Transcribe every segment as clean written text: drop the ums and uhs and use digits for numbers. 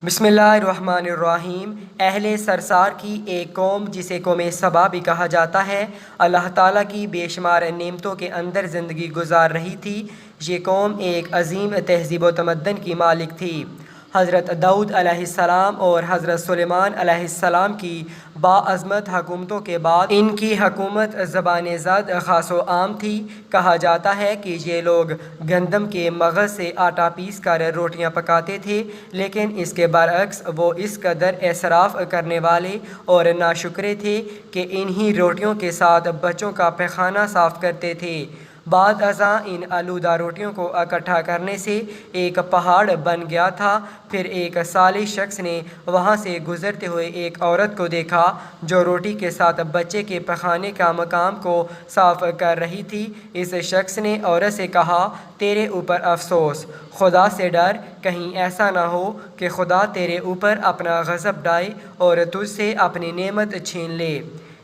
बिस्मिल्लाहिर्रहमानिर्रहीम। अहले सरसार की एक कौम जिसे कौम सबा भी कहा जाता है, अल्लाह ताला की बेशुमार नेमतों के अंदर ज़िंदगी गुजार रही थी। ये कौम एक अजीम तहज़ीब व तमद्दन की मालिक थी। हज़रत दाऊद अलैहिस्सलाम और हज़रत सुलेमान अलैहिस्सलाम की बाअज़मत हुकूमतों के बाद इनकी हुकूमत ज़बान ज़द ख़ास व आम थी। कहा जाता है कि ये लोग गंदम के मगज़ से आटा पीस कर रोटियाँ पकाते थे, लेकिन इसके बरअक्स वो इस कदर इसराफ़ करने वाले और नाशुक्रे थे कि इन्हीं रोटियों के साथ बच्चों का पैखाना साफ़ करते थे। बाद अज़ां इन आलूदा रोटियों को इकट्ठा करने से एक पहाड़ बन गया था। फिर एक सालिह शख्स ने वहाँ से गुज़रते हुए एक औरत को देखा जो रोटी के साथ बच्चे के पखाने का मकाम को साफ़ कर रही थी। इस शख्स ने औरत से कहा, तेरे ऊपर अफसोस, खुदा से डर, कहीं ऐसा ना हो कि खुदा तेरे ऊपर अपना गज़ब डाले और तुझसे अपनी नेमत छीन ले।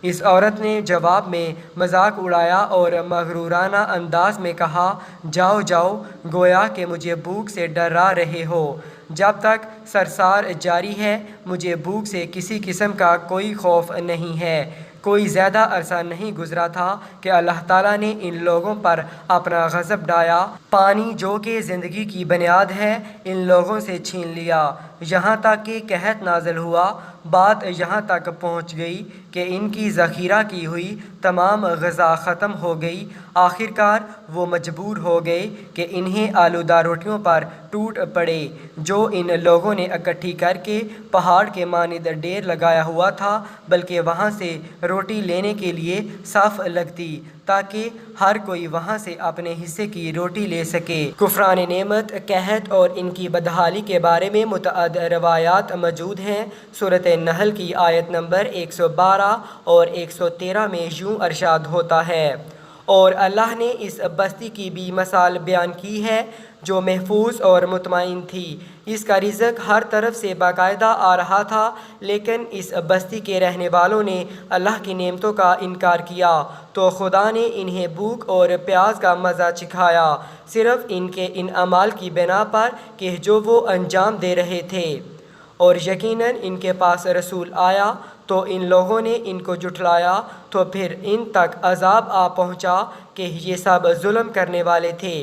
इस औरत ने जवाब में मजाक उड़ाया और मगरूराना अंदाज में कहा, जाओ जाओ, गोया कि मुझे भूख से डरा रहे हो। जब तक सरसार जारी है, मुझे भूख से किसी किस्म का कोई खौफ नहीं है। कोई ज़्यादा अरसा नहीं गुज़रा था कि अल्लाह ताला ने इन लोगों पर अपना गज़ब डाया। पानी जो कि ज़िंदगी की बुनियाद है, इन लोगों से छीन लिया, यहाँ तक कि कहत नाज़िल हुआ। बात यहाँ तक पहुँच गई कि इनकी ज़ख़ीरा की हुई तमाम ग़िज़ा ख़त्म हो गई। आखिरकार वो मजबूर हो गए कि इन्हें आलूदा रोटियों पर टूट पड़े जो इन लोगों ने इकट्ठी करके पहाड़ के मानिंद ढेर लगाया हुआ था, बल्कि वहाँ से रोटी लेने के लिए सफ़ लगती ताकि हर कोई वहाँ से अपने हिस्से की रोटी ले सके। कुफ़रान नेमत, कहत और इनकी बदहाली के बारे में मुतअद्दिद रवायात मौजूद हैं। सूरत नहल की आयत नंबर 112 और 113 में यूँ इरशाद होता है, और अल्लाह ने इस बस्ती की भी मिसाल बयान की है जो महफूज और मुतमईन थी। इसका रिज़्क़ हर तरफ से बाकायदा आ रहा था, लेकिन इस बस्ती के रहने वालों ने अल्लाह की नेमतों का इनकार किया तो खुदा ने इन्हें भूख और प्यास का मज़ा चिखाया, सिर्फ़ इनके इन अमाल की बिना पर कि जो वो अंजाम दे रहे थे। और यकीनन इनके पास रसूल आया तो इन लोगों ने इनको जुठलाया, तो फिर इन तक अज़ाब आ पहुँचा कि ये सब जुल्म करने वाले थे।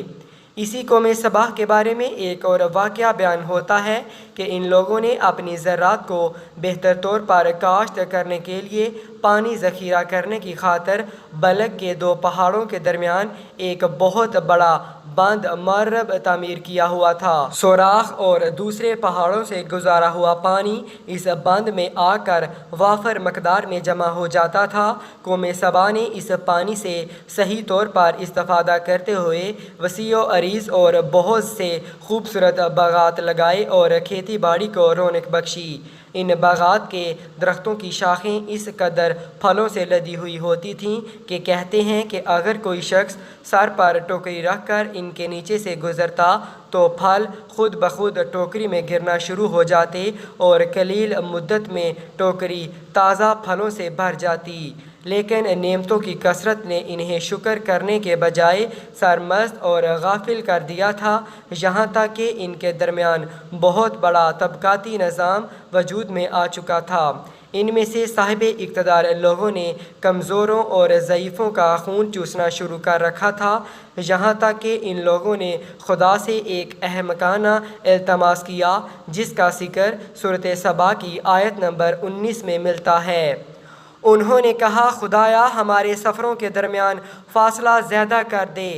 इसी कौम सबाह के बारे में एक और वाक़या बयान होता है कि इन लोगों ने अपनी ज़रात को बेहतर तौर पर काश्त करने के लिए पानी ज़ख़ीरा करने की खातिर बलक के दो पहाड़ों के दरमियान एक बहुत बड़ा बंद मरब तामीर किया हुआ था। सोराख और दूसरे पहाड़ों से गुजारा हुआ पानी इस बंद में आकर वाफर मकदार में जमा हो जाता था। कौम सबा ने इस पानी से सही तौर पर इस्तेफ़ादा करते हुए वसी व अरीज़ और बहुत से खूबसूरत बागात लगाए और खेती बाड़ी को रौनक बख्शी। इन बागात के दरख्तों की शाखें इस कदर फलों से लदी हुई होती थीं कि कहते हैं कि अगर कोई शख्स सर पर टोकरी रख कर इनके नीचे से गुज़रता तो फल खुद ब खुद टोकरी में गिरना शुरू हो जाते और कलील मुद्दत में टोकरी ताज़ा फलों से भर जाती। लेकिन नेमतों की कसरत ने इन्हें शुक्र करने के बजाय सरमस्त और गाफिल कर दिया था, यहाँ तक कि इनके दरमियान बहुत बड़ा तबकाती निज़ाम वजूद में आ चुका था। इनमें से साहिब इक़्तिदार लोगों ने कमज़ोरों और ज़ईफ़ों का खून चूसना शुरू कर रखा था, यहाँ तक कि इन लोगों ने खुदा से एक अहमकाना इल्तमास किया जिसका ज़िक्र सूरत सबा की आयत नंबर 19 में मिलता है। उन्होंने कहा, खुदाया हमारे सफ़रों के दरमियान फ़ासला ज़्यादा कर दे।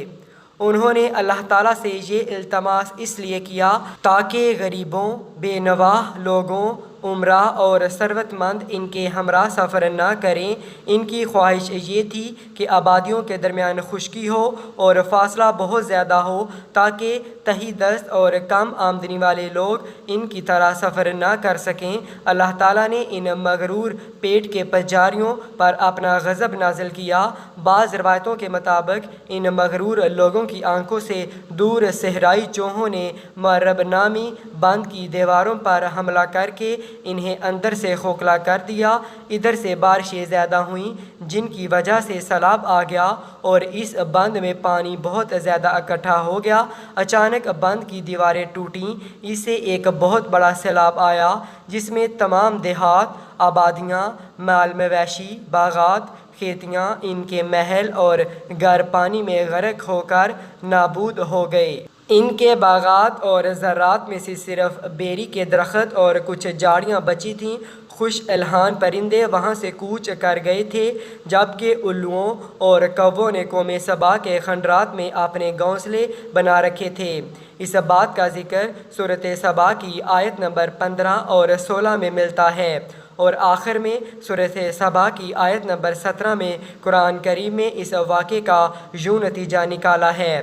उन्होंने अल्लाह ताला से ये इल्तमास इसलिए किया ताकि गरीबों, बेनवाह लोगों, उमरा और सरवतमंद इनके हमरा सफ़र ना करें। इनकी ख्वाहिश ये थी कि आबादियों के दरमियान खुश्की हो और फ़ासला बहुत ज़्यादा हो ताकि तही दस्त और कम आमदनी वाले लोग इनकी तरह सफ़र ना कर सकें। अल्लाह ताला ने इन मगरूर पेट के पुजारियों पर अपना गज़ब नाज़िल किया। बाज़ रवायतों के मुताबिक इन मगरूर लोगों की आंखों से दूर सहराई चूहों ने मरब नामी बंद की दीवारों पर हमला करके इन्हें अंदर से खोखला कर दिया। इधर से बारिशें ज़्यादा हुईं जिनकी वजह से सैलाब आ गया और इस बंद में पानी बहुत ज़्यादा इकट्ठा हो गया। अचानक اچانک بند کی دیواریں ٹوٹیں، اس سے ایک بہت بڑا سیلاب آیا جس میں تمام دیہات، آبادیاں، مال مویشی، باغات، کھیتیاں، ان کے محل اور گھر پانی میں غرق ہو کر نابود ہو گئے۔ ان کے باغات اور زراعت میں سے صرف بیری کے درخت اور کچھ جھاڑیاں بچی تھیں۔ خوش الحان پرندے وہاں سے کوچ کر گئے تھے، جبکہ الوؤں اور کووں نے قوم سبا کے کھنڈرات میں اپنے گھونسلے بنا رکھے تھے۔ اس بات کا ذکر سورۃ سبا کی آیت نمبر 15 اور 16 میں ملتا ہے، اور آخر میں سورۃ سبا کی آیت نمبر 17 میں قرآن کریم میں اس واقعے کا یوں نتیجہ نکالا ہے: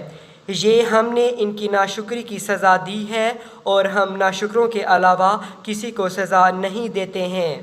یہ ہم نے ان کی ناشکری کی سزا دی ہے، اور ہم ناشکروں کے علاوہ کسی کو سزا نہیں دیتے ہیں۔